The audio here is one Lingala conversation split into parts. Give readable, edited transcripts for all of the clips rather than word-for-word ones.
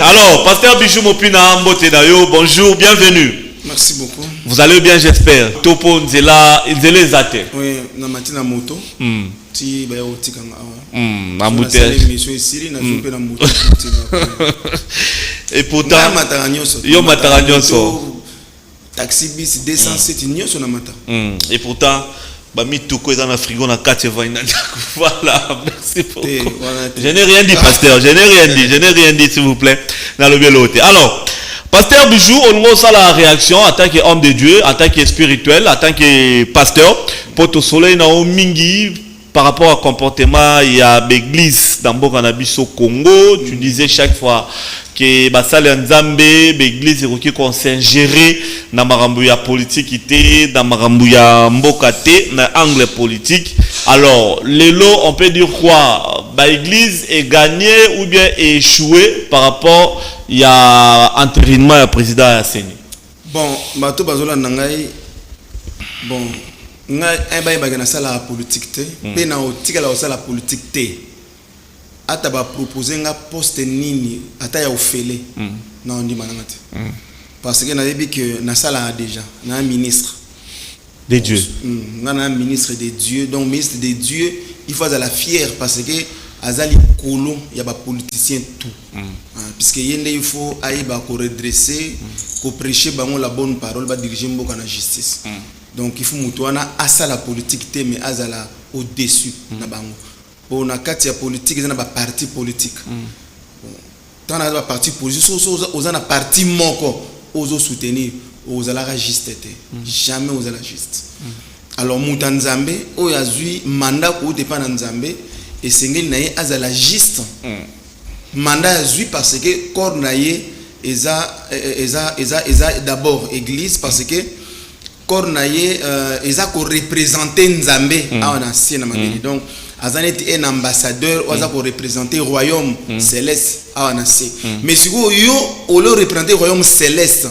Alors, pasteur Bijou Mopina Mbotenayo, bonjour, bienvenue. Merci beaucoup. Vous allez bien, j'espère. Topo Nzela Zate. Oui, na matina moto. Ti ba yo tikanga awa. Embouteillage. Et pourtant, yo mataranyoso. Taxi bis 207 nyoso na mata. Et pourtant, bah mi tout quoi dans la frigo na 4 voilà, merci beaucoup. Je n'ai rien dit, pasteur. Je n'ai rien dit, s'il vous plaît. Dans le véloté. Alors, pasteur Bijou, on a la réaction en tant qu'homme de Dieu, en tant que spirituel, en tant que pasteur. Pour tout soleil, na mingi par rapport au comportement, il y a l'église dans Bokanabiso Congo. Tu disais chaque fois que basale nzambe l'église est qu'on s'ingérer dans marambuya politique dans marambuya mbokate dans angle politique. Alors lelo on peut dire quoi, l'église est gagnée ou bien est échouée par rapport il y a entérinement du président Yasseni. Bon bato bazola nangai bon ngai eba bagana sala politique te pe na otikala osala politique te. Ata ba proposer nga poste nini ata ya ofele non ndi mananga te parce que na yebi que na sala déjà na un ministre des dieux na un ministre des dieux, donc ministre des dieux il faut la fier parce que azali kolo ya ba politicien tout puisque yende il faut aiba ko redresser ko prêcher bango la bonne parole ba diriger mboka na justice donc il faut mutuana asa la politique te mais azala au dessus na bango. On a quatre politiques, on a des partis politiques. Dans la parti politique, on a parti moko, on soutenir, on a juste jamais on a juste. Alors Moutanzambe, on a eu mandat ou dépend Nzambe et c'est ngel a la juste. Mandat a eu parce que cornaye eza d'abord église parce que cornaye eza ko représenter Nzambe à un ancien donc Azanet est un ambassadeur, on a pour représenter le royaume céleste à Wanassé. Mais si vous le représenter le royaume céleste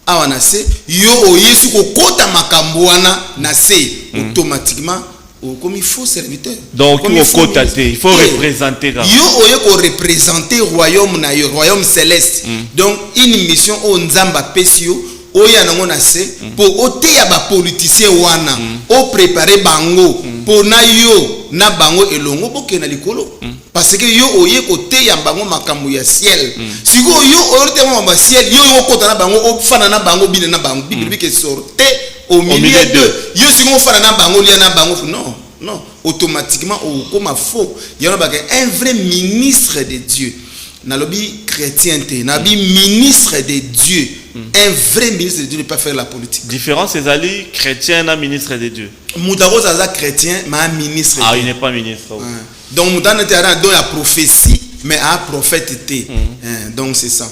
à Wanassé, yo oyesu ko kota makambouana nassé automatiquement comme il faut serviteur. Donc il faut représenter. Yo oye ko représenter le royaume céleste. Donc une mission au Nzamba pesio oya nango nassé pour ôter ya ba politicien wana o préparer bango pour na yo na bango elongo boke na likolo parce que yo oye kote ya bango makambo ya ciel siko yo orite mo ciel yo kota na bango ofana na bango bine na bango bible que sorte au milieu de yo siko ofana na bango lia na bango non automatiquement au comme faux ya ba un vrai ministre de Dieu na lobby chrétienté na bi ministre de Dieu. Un vrai ministre de Dieu ne peut pas faire la politique. Différence c'est ali chrétien et ministre de Dieu. Moutaro Zaza chrétien mais un ministre. Ah il n'est pas ministre. Oui. Donc Moutano Terra donne la prophétie mais un prophète était. Donc c'est ça.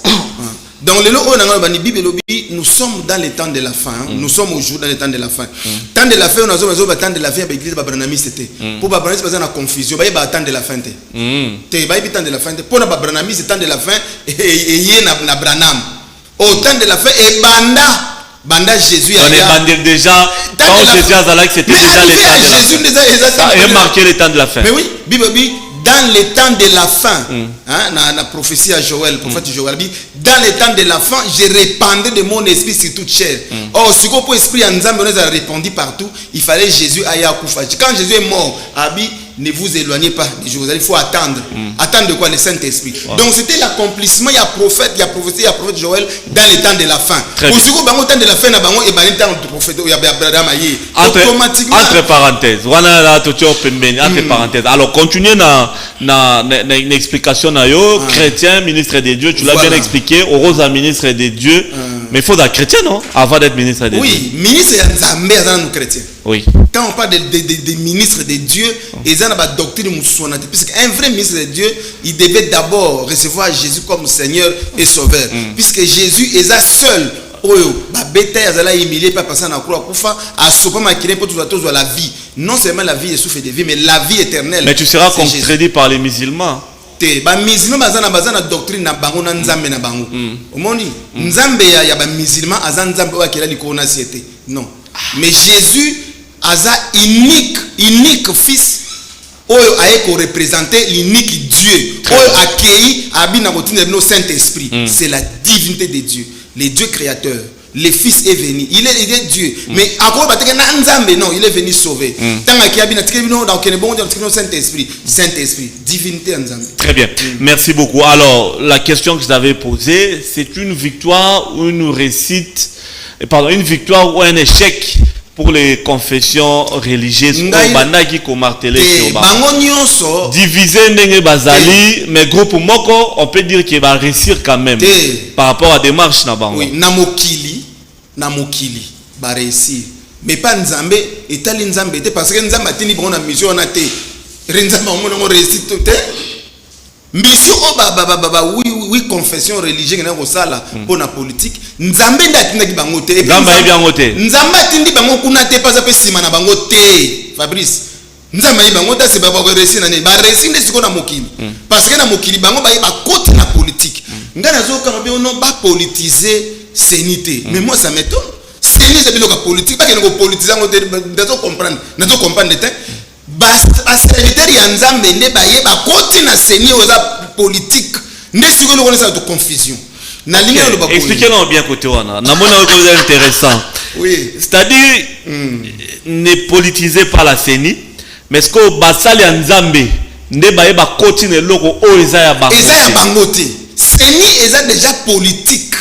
Donc le lot on Bible nous sommes dans les temps de la fin. Nous sommes aujourd'hui dans les temps de la fin. Temps de la fin on a besoin temps de la fin avec l'église Babranami c'était. Pour Babranami c'est pas une confusion. Bah il y a temps de la fin. Te bah il y a temps de la fin. Pour Babranami c'est temps de la fin et y na Branham. Au temps de la fin et banda Jésus on est bandé déjà quand Jésus a zalak c'était déjà les temps de la fin. Ça a marqué les temps de la fin. Mais oui, Bible dans les temps de la fin, la prophétie à Joël, prophète Joël, dans les temps de la fin, j'ai répandu de mon esprit sur toute chair. Or, si vous pouvez esprit en Nzambe, on a répandu partout, il fallait Jésus aille à Koufa. Quand Jésus est mort, ne vous éloignez pas de Jérusalem, il faut attendre. Attendre de quoi? Le Saint-Esprit. Donc c'était l'accomplissement, il y a prophète, il y a prophétie, il y a prophète Joël dans les temps de la fin. Au second, dans le temps de la fin, il y a temps de prophète, il y a Abraham. Automatiquement. Entre parenthèses, entre parenthèses. Alors, continuez une explication chrétien, ministre de Dieu, tu l'as bien expliqué, Rosa, ministre de Dieu. Mais il faut être chrétien, non? Avant d'être ministre de Dieu. Oui, ministre de Dieu, chrétien. Oui. Quand on parle de ministre de Dieu, ils ont une doctrine musulmane. Puisqu'un vrai ministre de Dieu, il devait d'abord recevoir Jésus comme Seigneur et Sauveur. Puisque Jésus est seul. La vie. Non seulement la vie est souffle de vie, mais la vie éternelle. Mais tu seras contredit par les musulmans. Ba musulman bazana doctrine na bango na nzambe na bango. Omoni nzambe ya ba musulman azan nzambe wa kela likona siete. Non. Mais Jésus aza unique fils oyo aye ko représenter l'unique Dieu oyo accueilli abina continue no Saint-Esprit. C'est la divinité de Dieu, le Dieu créateur. Le Fils est venu, il est Dieu. Mais à quoi non, il est venu sauver. Saint-Esprit, divinité Nzambe. Très bien, merci beaucoup. Alors, la question que je t'avais posée, c'est une victoire ou une réussite, pardon, une victoire ou un échec pour les confessions religieuses divisé ndenge bazali mais groupe moko on peut dire qu'il va réussir quand même par rapport à démarche na bango. Oui, na mokili ba réussir mais pas Nzambe etali Nzambe te parce que Nzambe atini bon na mission na te Nzambe on réussir tout mission oui confession religieuse na ko sala pour la politique Nzambe ndatina ki bango te Nzambe atindi bango kuna te pas ape sima na bango te Fabrice Nzambe yi bango ta se ba réussir na ne ba réussir nde siko na mokili parce que na mokili bango ba côté na politique ngana zo ka ba ono ba politiser sénité mais moi ça m'étonne sénité c'est biloko politique ba ke ngo politiser ngo te ndazo comprendre te serviteur ya Nzambe nde ba ye ba côté na sénité oza politique nde siko lo connaître de confusion. Expliquez-nous bien côté wana. Na mona ko intéressant. Oui. C'est-à-dire ne politisez pas la CENI, mais ce que basali ya Nzambe nde ba ye ba côté ne loko o eza ya bango. Eza ya bango te. CENI eza déjà politique.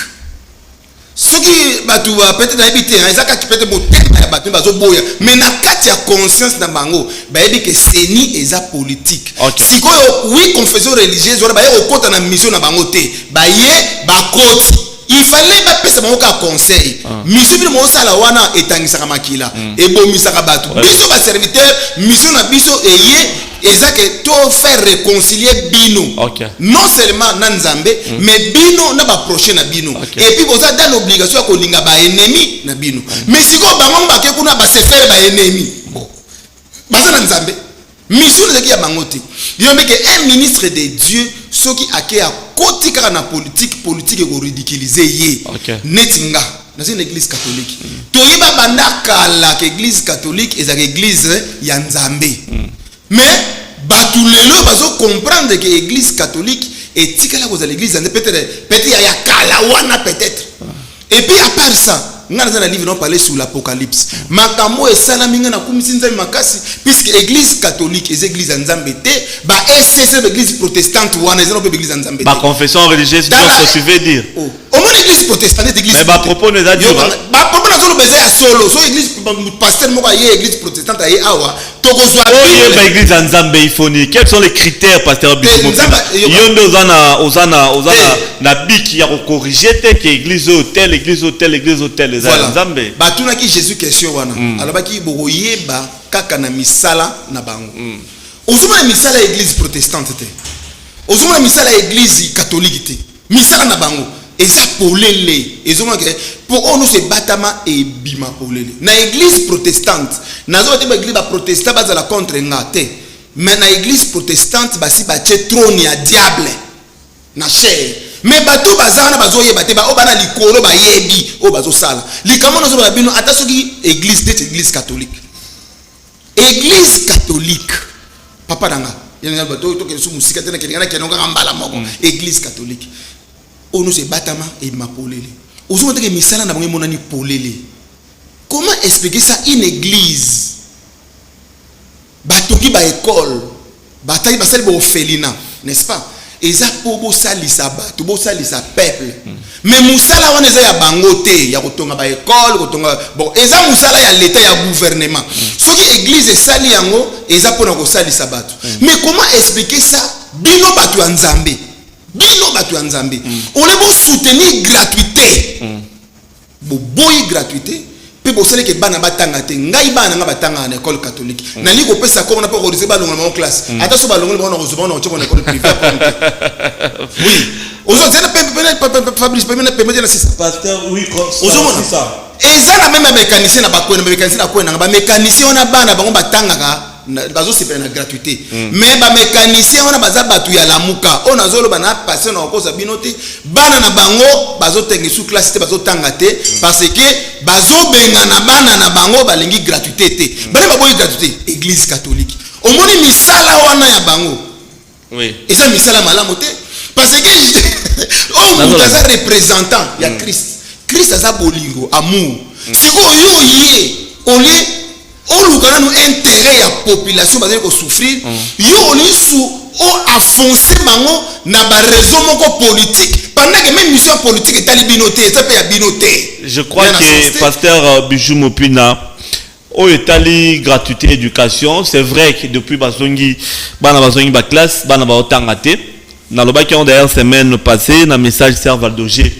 Ce qui batu peut-être habité eza ka peut-être motema ya batu bazo boya mais na kati ya conscience na bango ba yebi que CENI eza politique. Sikoyo oui confession religieuse wana ba ye okota na mission na bango te ba ye ba koti il fallait ba pesa bango ka conseil mission bi mo sala wana etangisaka makila ebomisaka batu biso ba serviteur mission na biso eye eza que to faire réconcilier bino non seulement na Nzambe mais bino na ba prochain na bino et puis boza dans l'obligation ko linga ba ennemi na bino mais siko bango ba ke kuna ba se faire ba ennemi baza na Nzambe mission ezaki ya bango te yombe que un ministre de Dieu soki ake a koti kaka na politique ko ridiculiser ye netinga dans une église catholique toyeba banda kala que église catholique ezaka église ya Nzambe mais batu lelo bazo comprendre que l'église catholique est tikala ko za l'église peut-être ya kala wana peut-être et puis à part ça ngana za na livre non parler sur l'apocalypse makambo esala minga na kumisi Nzambe makasi puisque église catholique et église Nzambe te ba SCC l'église protestante wana ezana pe église Nzambe ba confession religieuse qu'est-ce que tu veux dire au moins l'église protestante église mais ba propos ne za dire ba propos na zo beza ya solo so église pasteur moko ye église protestante aye awa tokozwa ba église Nzambe ifoni quels sont les critères pasteur Bismo yondo ozana na biki ya ko corriger te que église hôtel voilà. Batuna ki Jésus question wana alobaki boko yeba kaka na misala na bango ozuma na misala église protestante te ozuma na misala église catholique te misala na bango eza polele ezoma ke pour on se batama e bima polele na église protestante nazo te ba église ba protestant ba za la contre ngate mais na église protestante basi ba che trône ya diable na chair mais bato bazana bazo yeba te ba obana likolo ba yebi o bazo sala likamo nazo ba bino ata soki église catholique papa danga yana bato to ke su musika tena ke ngana ke nonga mbala moko église catholique ono se batama e mapolele ozo te ke misala na bango monani polele comment expliquer ça une église bato ki ba école bataki basali ba orphelinat n'est-ce pas eza po bo salisa bato bo salisa peuple mais musala wana eza ya bango te ya kotonga ba école kotonga bon eza musala ya l'état ya gouvernement soki église esali yango eza pona ko salisa bato mais comment expliquer ça bino bato ya Nzambe on est beau soutenir gratuité bo boy gratuité pe bo sele ke bana batanga te ngai bana nga batanga na école catholique na liko pesa ko na pas oriser ba longa na classe ata so ba longa ba na ko na choko na école privée oui aujourd'hui Fabrice peut me permettre na ça pasteur oui ça et ça la même mécanicien na ba ko na mécanicien na ko na ba mécanicien na bana bango batanga ka bazo se na gratuité mais ba mécanicien on a baza batu ya lamuka on azolo bana passer na ko sabino te bana na bango bazo tengi sous classe te bazo tanga te parce que bazo benga na bana na bango balingi gratuité te bana ba boy gratuité église catholique omoni misala wana ya bango oui eza misala malamu te parce que on nous a représentant ya Christ aza bolingo amour siko yo yé oli olukana no intérêt ya population bazali ko souffrir yo oli sou o afoncer bango na ba raison moko politique pendant que même mission politique est alibinoté ça peut ya binoté. Je crois que pasteur Bijou Mopina au etali gratuité éducation c'est vrai que depuis bazongi bana ba classe bana ba otangate na lobaki on d'ailleurs semaine passée na message Sœur Valdoger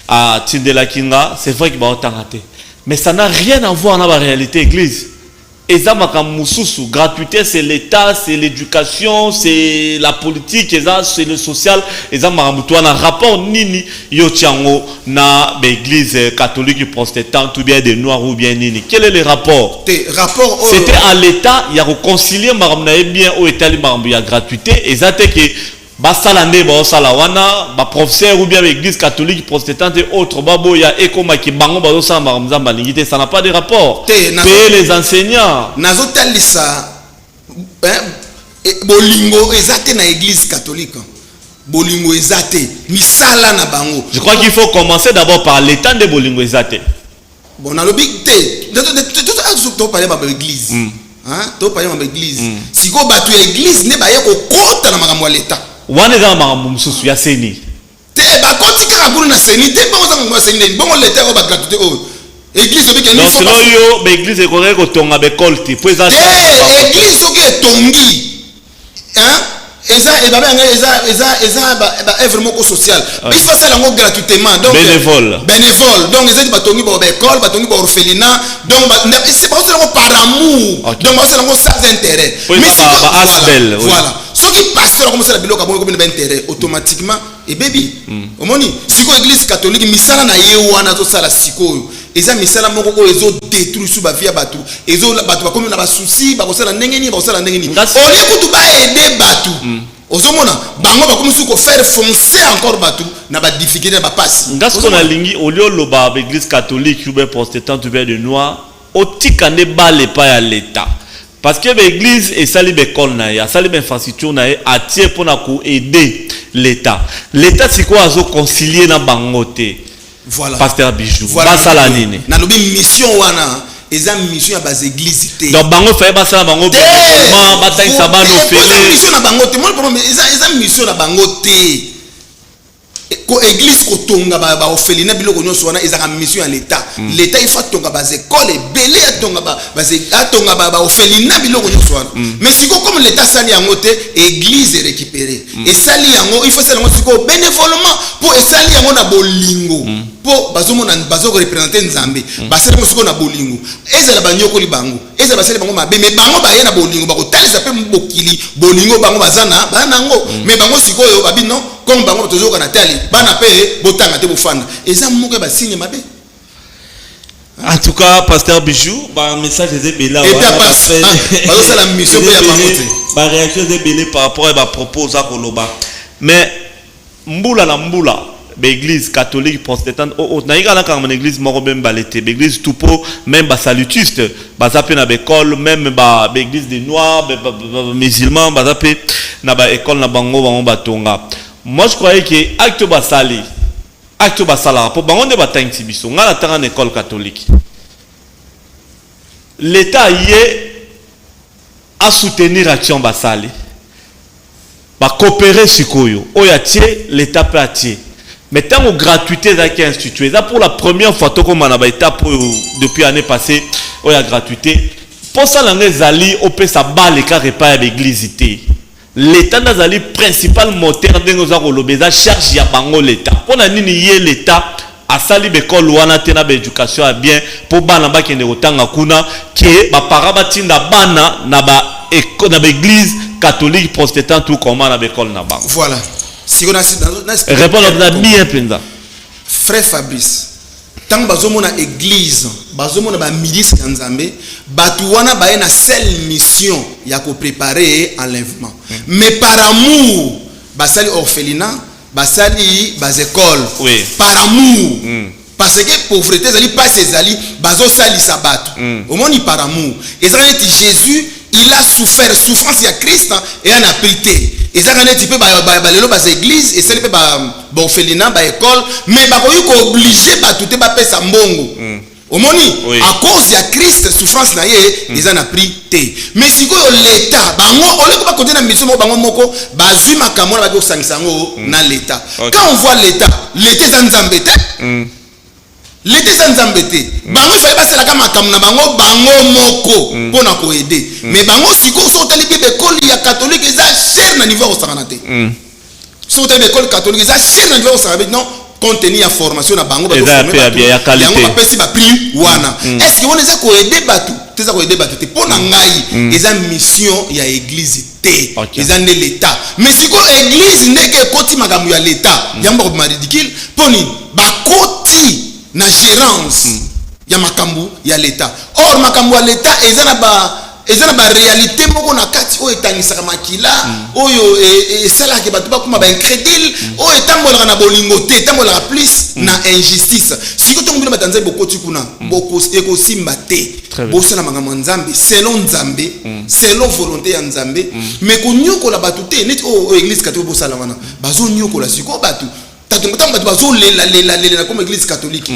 à Tindela Kinga c'est vrai que ba otangate mais ça n'a rien à voir avec la réalité église. Gratuité, c'est l'État, c'est l'éducation, c'est la politique, c'est le social. Un rapport nini yotiango na l'église catholique protestante ou bien des noirs ou bien nini. Quel est le rapport? C'était à l'État, il y a réconcilié bien au État il y a gratuité et ça que basalande ba salawana ba professeur ou bien l'église catholique protestante et autres babo ya ekoma ki bango ba sa maramzamba lingité ça n'a pas de rapport payer les enseignants nazotalisa bolingo ezate na église catholique bolingo ezate misala na bango. Je crois qu'il faut commencer d'abord par l'état de bolingo ezate bon na lobi te to parler ba église hein to parler ba église siko batu église ne ba ye ko kota na makambo ya l'état wane za makambo mususu ya seni te ba kotika ngulu na seni te bongo za ngulu seni bongo l'état ko ba gratuité o église obi ke ni so yo ba église ko ko tonga be kolti po za église oki etongi hein eza ba œuvre moko social il faut ça lango gratuitement donc bénévole donc eza ba tongi ba école ba tongi ba orphelinat donc c'est pas seulement par amour donc c'est lango sans intérêt mais voilà ce qui passe comme ça la biloka bongo comme intérêt automatiquement et baby omoni siko église catholique misala na ye wana zo sala siko eza misala moko ko ezo détruire sous ba via batu ezo batu ba comme na ba souci ba ko sala ndengeni ba ko sala ndengeni au lieu que tu ba aider batu ozomona bango ba comme ko faire foncer encore batu na ba difficulté ba passe ngasko na lingi au lieu loba église catholique ou bien protestante ou bien de noir otikane bale pa ya l'état. Parce que l'église est sali l'école na ya sali infrastructure na atie pour na ko aider l'état. L'état c'est quoi azo concilier na bangote. Voilà. Pasteur Bijou. Voilà. Basala nini. Na lobi mission wana eza mission ya bas église te. Donc bango fait basala bango bénévolement bataille sabano félé. Mission na bangote. Moi problème eza mission na bangote. Ko église ko tonga ba orphelinat biloko nyonso wana ezaka mission ya l'état. L'état il faut tonga ba école belé tonga ba orphelinat biloko nyonso wana. Mais siko comme l'état sali yango te église est récupérée. Et sali yango il faut sali yango siko bénévolement pour sali yango na bolingo. Pour bazomona bazo représenter Nzambe. Basali yango siko na bolingo. Ezala banyoko li bango. Ezala basali bango mabe mais bango ba ye na bolingo ba ko talisa pe mbokili bolingo bango bazana banango. Mais bango siko yo babi non comme bango tozo kana tali bana pe botanga te bofanda eza moko ba signe mabe. En tout cas pasteur Bijou ba message des belé et puis ça la mission ya bangote ba réaction des belé par rapport à ba propos à koloba mais mbula na mbula l'église catholique protestante na yika quand une église moko même balete l'église tupo même ba salutiste ba zape na école même ba église des noirs musulmans ba zape na ba école na bango batonga. Moi je croyais que acte basala pour bango ne batangi biso ngala tanga na école catholique l'état yé a soutenir action basali ba coopérer sikoyo oyatie l'état peut attirer mais tant que gratuité ça qui est institué ça pour la première fois to comme na ba étape depuis année passée oya gratuité pour ça l'année zali opé sa balle car repas l'église té l'état nazali principal moteur de nos arolobeza charge ya bango l'état pona nini yé l'état asali bekolo wana te na éducation a bien pour bana ba kende kotanga kuna ke ba para batinda bana na ba église catholique protestante tout comment na bekolo na bango. Voilà. Si on a répondre na bien penda frère Fabrice tant bazomona église bazomona ba milice ya Nzambe batu wana ba na seule mission ya ko préparer enlèvement mais par amour basali orphelinat basali bas école oui. Par amour parce que pauvreté zali pas ezali bazo sali sabatu au moins par amour ezali Jésus il a souffert souffrance ya Christ et en a pris té et ça quand tu peux lelo bas église et ça peut ba orphelinat ba école mais ba ko obligé ba tout ba pesa mbongo omoni à cause ya Christ souffrance na ye ils en a pris té mais si ko l'état bango ole ko ba continuer na mission bango moko bazui makambo na ba ko sangisango na l'état quand on voit l'état za nzambe té l'été za nzambe té bango il fallait passer la makambo na bango moko pona ko aider mais bango siko so tali bi école ya catholique eza cher na niveau au sakana té so tali école catholique eza cher na niveau au sakana non contenu ya formation na bango ba ko former ya qualité yango ba pesi ba prix wana est-ce que on eza ko aider batu teza ko aider batu té pona ngai eza mission ya église té eza ne l'état mais siko église ndeke koti makambo ya l'état yamba ko ridicule poni ba koti na gérance ya makambo ya l'état or makambo ya l'état eza na ba réalité moko na kati o etangisaka makila oyo esala ke batu bakuma ba incrédule o etambola na bolingo te etambola plus na injustice siko to ngubila batanzai bokoti kuna boko eko simba te bosala makambo nzambe selon nzambe selon volonté ya nzambe mais ko nyokola batu te net o église catholique bosala wana bazo nyokola siko batu tatumba batu bazo lela comme église catholique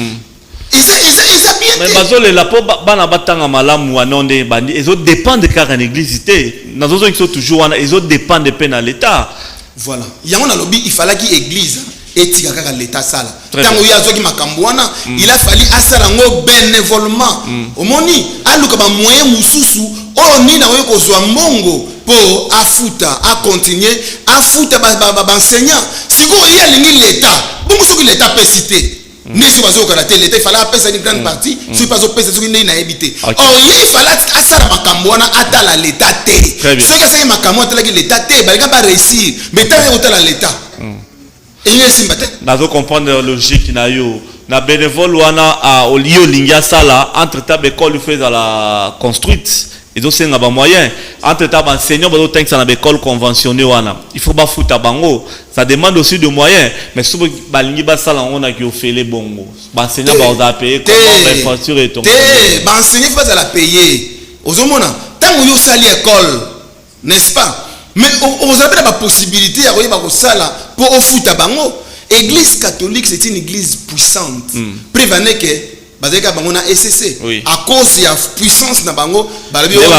ils a bien mais bazole la po bana batanga malamu wanonde bandi ezo dépend de car en église té nazo qui sont toujours wana ezo dépend de peine à l'état voilà yango na lobby il fallait que église etika kaka l'état sala tango ya zoki makambo wana il a fallu asala ngo bénévolement omoni aluka ba moyen mususu o ni na yo kozwa mbongo po afuta a continuer afuta ba enseignant siko ya lingi l'état bongo soki l'état pesité nesi bazo karaté l'état il fallait apesa une grande partie si pas opesa soki ndei na ebité or il fallait asala makambo wana atala l'état té soki asala makambo atala ki l'état té balika ba réussir mais tant otala l'état et il simba té nazo comprendre la logique na yo na bénévole wana a olio lingia sala entre table école fait à la construite et aussi nga ba moyen entre table enseignant bazo tank na école conventionnée wana il faut ba fouta bango ça demande aussi de moyens mais souvent balingi ba sala on a qui ofele bongo ba enseignant ba oza payer comment l'infrastructure est tombée ba enseignant faut la payer ozomona tango yo sali école n'est-ce pas mais on a la possibilité ya koyeba ko sala pour ofuta bango église catholique c'est une église puissante prévenez que bazeka bango na SCC à cause ya puissance na bango balabi on va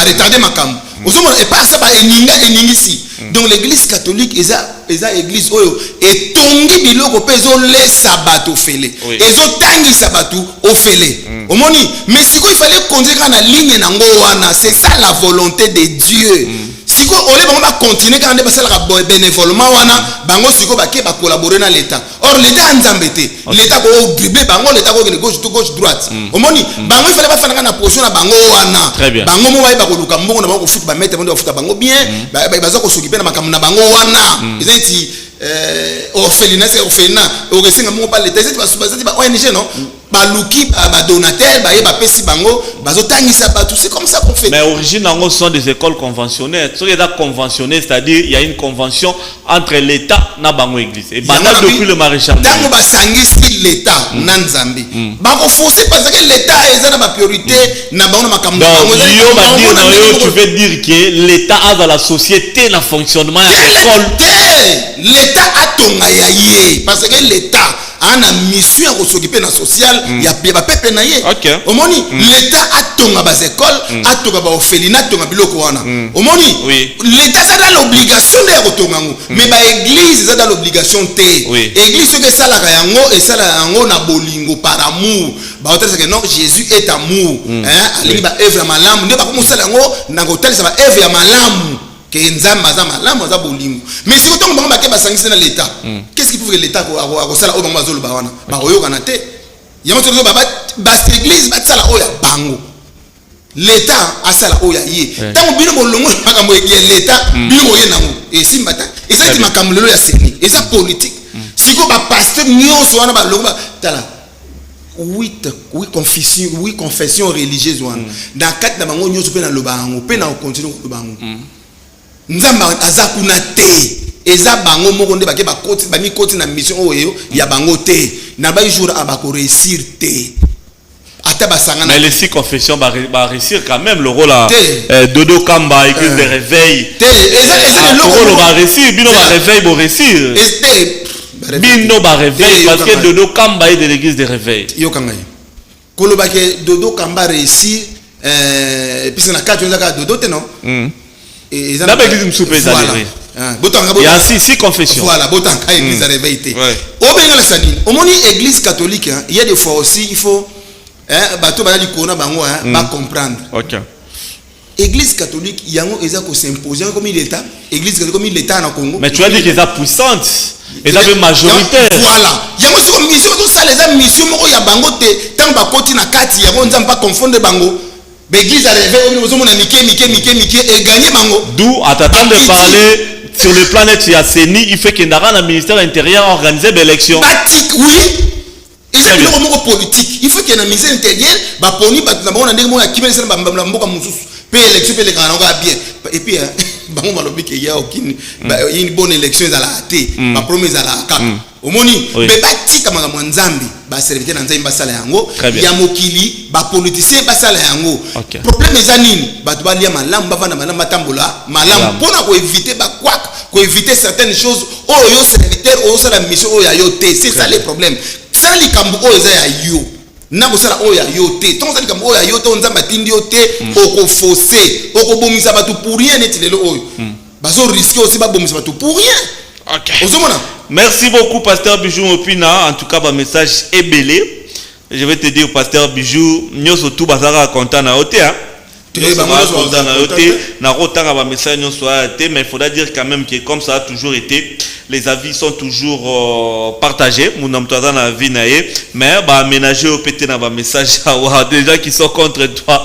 retarder makambo ozomona et pas ça ba eningisi donc l'église catholique eza église oyo etongi biloko pe zo lesa bato fele ezo tangisa bato ofele omoni mais siko il fallait conduire na ligne nango wana c'est ça la volonté de Dieu siko ole bango ba continuer quand nde basala ka bénévolement wana bango siko ba ke ba collaborer na l'état or l'état nzambe te l'état ko dribler bango l'état ko gauche droite omoni bango il fallait ba fana na position na bango wana bango mo ba ko luka mbongo na bango ko futa ba mettre bango futa bango bien baza ko s'occuper na makambo na bango wana ezenti orphelinat o resinga mo ba l'état ezenti ba ONG non baluki ba donateur ba yeba pesi bango bazotangisa bato c'est comme ça qu'on fait mais origine en sont des écoles conventionnelles ce qui est conventionné c'est-à-dire il y a une convention entre l'état na bango église et bana depuis le maréchal tango ba sangisi l'état na nzambe ba ko forcer parce que l'état est na ba priorité na bango makambo bango yo tu veux dire que l'état a dans la société na fonctionnement ya école l'état a tonga ya yé parce que l'état ana mission à s'occuper na social ya ba pepe na ye omoni l'état atonga ba école atonga ba orphelinat atonga biloko wana omoni l'état ça dans l'obligation de kotonga ngo mais ba église ça dans l'obligation te église ce que ça la yango et ça la yango na bolingo par amour ba otesa que non Jésus est amour alingi ba œuvre ya malamu nde ba ko mosala yango na kotalisa ba œuvre ya malamu que nzamba za malamu za bolingo mais si otongo bango bakeba sangisa na l'état qu'est-ce qui prouve que l'état a sala o bango bazolo ba wana ba oyoka na te yango to ba église ba sala o ya bango l'état a sala o ya ye tango bino bolongo makambo ya l'état bino oye nango et simbata eza ti makambo lelo ya seni eza politique siko ba pasteur nyonso wana ba longo ba tala oui confession religieuse wana dans quatre na bango nyonso pe na lobango pe na continue lobango nzamba azakuna te eza bango moko nde bake bakoti bami koti na mission oyo ya bango te na ba jour abako réussir te Mais les 6 confessions va réussir quand même le rôle à Dodo Kamba, église de réveil. Le rôle va réussir, Bino va réveil, va réussir. Bino va réveil parce que Dodo Kamba est de l'église de réveil. Kolobake Dodo Kamba réussit, puis c'est la 4 Dodo, non? D'abord, l'église Msoupé, ça il y a 6 confessions. Voilà, Botanka, église de réveil. Au moins, l'église catholique, il y a des fois aussi, il faut comprendre. Église catholique, il y a un symposium comme l'État. Église catholique comme l'État en Congo. Mais tu as dit qu'elle est puissante. Elle est majoritaire. Voilà. Il y a aussi une mission, tout ça, les missions, il y a bangote, tant que côté na kati, il y a on ne pas confondre bango. L'église a réveillé, nous avons Mickey et gagné bango. D'où, à t'attendre de parler sur le planète Yasseni, il fait qu'il y a un ministère intérieur organisé d'élection. Oui. Et c'est une politique. Il faut qu'il y ait un ministère intérieur, et puis, il y a une bonne élection à la thé, ma promesse à la cap. Au moni, mais bati comme un Nzambi, serviteur dans un basala yango, Yamokili, politicien basala yango. Problème est anine, Batubalia malam, bavana malam matambola, malam, pour éviter pour éviter certaines choses, oh yo serviteur, oh ça la mission, oh ya yote, c'est ça le problème. Ça les cambo oh ya yo. Na bosala oh ya yote, tant ça les cambo oh ya yote, on Nzamba tindi yote, oko faussé, oko bomisa batu pour rien net le oh. Bazo risquer aussi ba bomisa batu pour rien. OK. Merci beaucoup, Pasteur Bijou Opina. En tout cas, votre message est belé. Je vais te dire, Pasteur Bijou, nous sommes tous contents na oté. Mais il faudra dire quand même que comme ça a toujours été, les avis sont toujours partagés. Mais aménager au pété dans message des gens qui sont contre toi.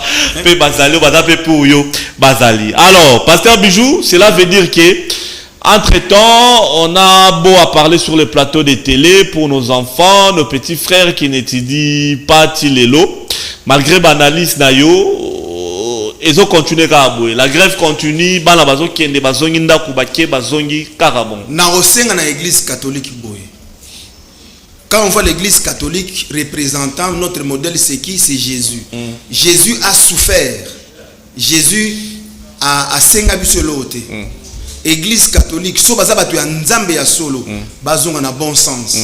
Alors, Pasteur Bijou, cela veut dire que entre-temps, on a beau à parler sur les plateaux de télé pour nos enfants, nos petits frères qui n'étudient pas Tilelo. Malgré l'analyse nayo, ils ont continué à abouer. La grève continue, bana bazo kende bazongi ndaku bake bazongi karabon. Na osenga na église catholique boy. Quand on voit l'église catholique représentant notre modèle, c'est qui? C'est Jésus. Jésus a souffert. Jésus a senga biselote. Église catholique, so baza batu ya nzambe ya solo, bazonga na bon sens,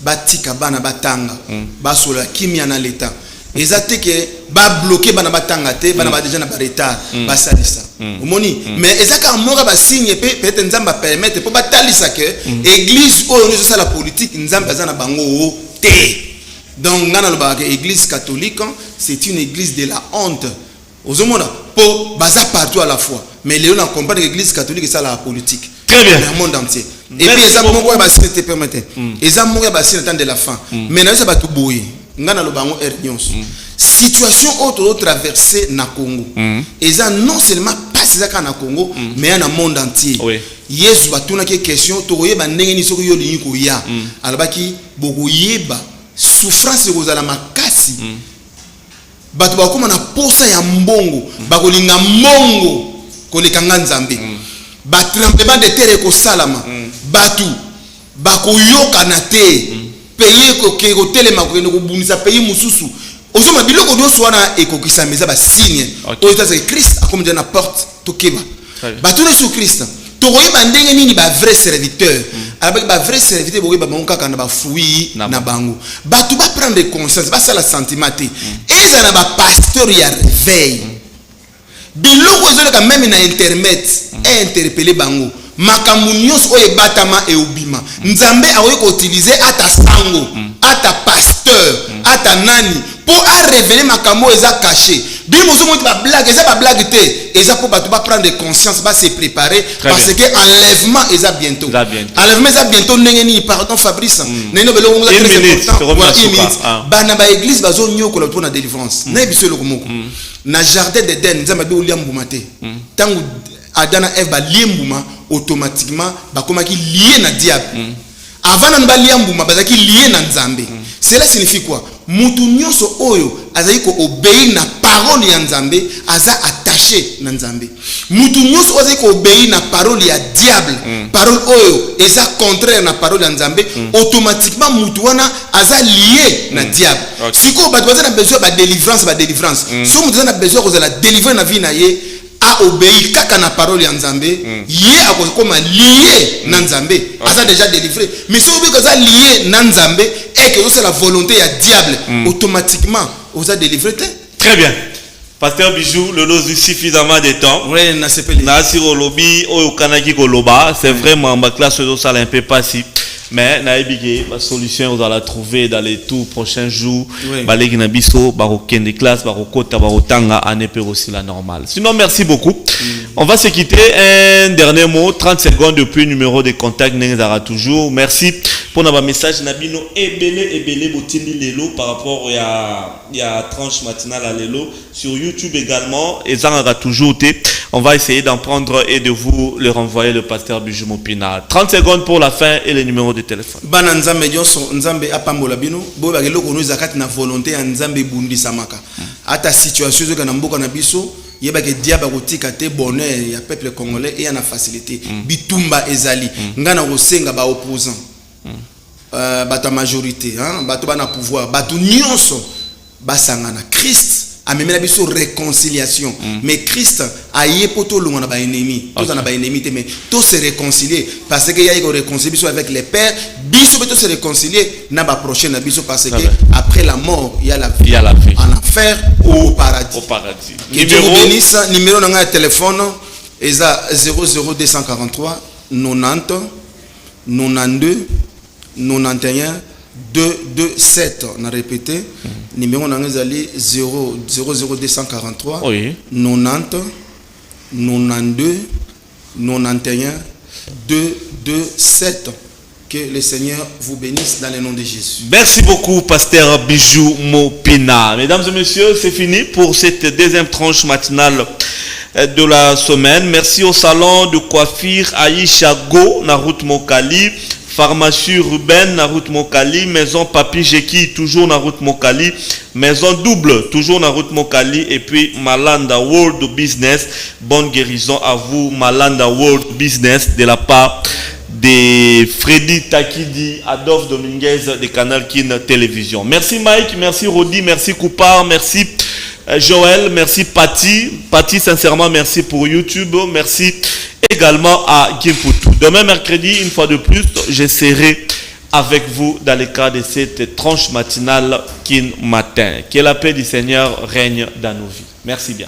batika bana batanga, basola kimia na l'état. Ezate que ba bloquer bana batanga te, bana ba déjà na ba retard, ba salisa. Omoni, mais ezaka monga ba signe peut-être nzamba permettre pour batalisa que église o nous ça la politique nzamba za na bango te. Donc ngana lo ba église catholique, c'est une église de la honte. Ozomona pour baza partout à la fois. Mais les gens comprennent que l'église catholique c'est ça la politique. Très bien. Dans le monde entier. Et puis ils ont montré bah si te permettez. Ils ont montré bah si le temps de la fin. Mais là ça va tout bouiller. Ngana lo bango ernions. Situation autre traversée na Congo. Ils ont non seulement passé ça na Congo, mais dans le monde entier. Oui. Yesu ba tuna ke question to yeba ndenge ni soko yo linyi ko ya. Alabaki bogo yeba souffrance ko za la makasi. Batu bakoma na posa ya mbongo, bakolinga mbongo koleka nzambe. Ba tremblement de terre ko salama. Batu bakoyoka na te. Payer ko ke ko telema ko ko bunisa payer mususu. Ozoma biloko nyoso wana ekokisa meza ba signe. O eza que Christ akomja na porte to keba. Batu na sur Christ. To koyeba ndenge nini ba vrai serviteur. Avec ba vrai serviteur boye ba monka kana ba fui na bango. Batu ba prendre conscience, ba sala sentiment te. Eza na ba pasteur ya réveil. Biloko ezoleka même na internet interpeller bango. Makambo nyonso oyo ebatama e obima. Nzambe akoki ko utiliser ata sango, ata pasteur, ata nani pour a révéler makambo eza caché. Bimo zo moti ba blague, eza ba blague te. Eza pour batu ba prendre conscience, ba se préparer parce que enlèvement eza bientôt. Enlèvement eza bientôt ndenge ni pardon Fabrice. Neno belo ngula très important. Bana ba église bazo nyokola pour na délivrance. Na biso loko moko. Na jardin d'Éden, nzamba be oliambuma te. Tangu Adana Eve ba liembuma automatiquement ba komaki lié na diable. Avant na ba liembuma bazaki lié na nzambe. Cela signifie quoi? Mutu nyonso oyo azali ko obéir na parole ya Nzambe aza attaché na Nzambe. Mutu nyonso azali ko obéir na parole ya diable, parole oyo eza contraire na parole ya Nzambe, automatiquement mutu wana aza lié na diable. Siko bato baza na besoin ba délivrance. So mutu na besoin ko la délivrer na vie na ye a obéir kaka na parole ya Nzambe, ye akoma lié na Nzambe, aza déjà délivré. Mais si vous êtes lié na Nzambe et que c'est la volonté ya diable, automatiquement vous êtes délivré. Très bien. Pasteur Bijou, le lot suffisamment de temps. Oui, Nasi Rolobi, Oyokanaki Koloba, c'est vraiment ma classe de ça un peu passif. Mais naibige la solution vous allez la trouver dans les tout prochains jours. Balegi na biso baroken des classes barokota barotanga anepe aussi la normale. Sinon merci beaucoup. On va se quitter un dernier mot 30 secondes depuis numéro de contact n'engara toujours. Merci pour notre message nabino ebele botindi lelo par rapport à tranche matinale à lelo sur YouTube également et zangara toujours té. On va essayer d'en prendre et de vous le renvoyer le pasteur Bijou Mopina. 30 secondes pour la fin et le numéro de téléphone. Bana Nzambe nyonso Nzambe apambola bino bo ba keloko no zakati na volonté ya Nzambe bundisa maka. Ata situation zo kana mboka na biso yeba ke diable kotika te bonheur ya peuple congolais et na facilité. Bitumba ezali ngana kosenga ba opposant. Bata majorité hein bato bana pouvoir bato nyonso basangana Christ amemela biso réconciliation mais Christ aye poto longa na ba ennemi tous na ba ennemi te mais tous se réconcilier parce que y'a ko réconcilier biso avec les pères biso beto se réconcilier na ba prochain na biso parce que après la mort il y a la vie en enfer ou au paradis que Dieu vous bénisse. Numéro na téléphone eza 00243 90 92 91 227. On a répété. Numéro d'Angazali 00243 90 92 91 227. Que le Seigneur vous bénisse dans le nom de Jésus. Merci beaucoup, pasteur Bijou Mopina. Mesdames et messieurs, c'est fini pour cette deuxième tranche matinale de la semaine. Merci au salon de coiffure Aïcha Go, na route Mokali. Pharmacie Ruben, na route Mokali. Maison Papi Jeki, toujours na route Mokali. Maison Double, toujours na route Mokali. Et puis Malanda World Business. Bonne guérison à vous, Malanda World Business, de la part de Freddy Takidi, Adolphe Dominguez de Canal Kin Télévision. Merci Mike, merci Rodi, merci Coupard, merci Joël, merci Patty. Patty, sincèrement, merci pour YouTube. Merci également à Gimpoutou. Demain, mercredi, une fois de plus, je serai avec vous dans le cadre de cette tranche matinale Kin Matin. Que la paix du Seigneur règne dans nos vies. Merci bien.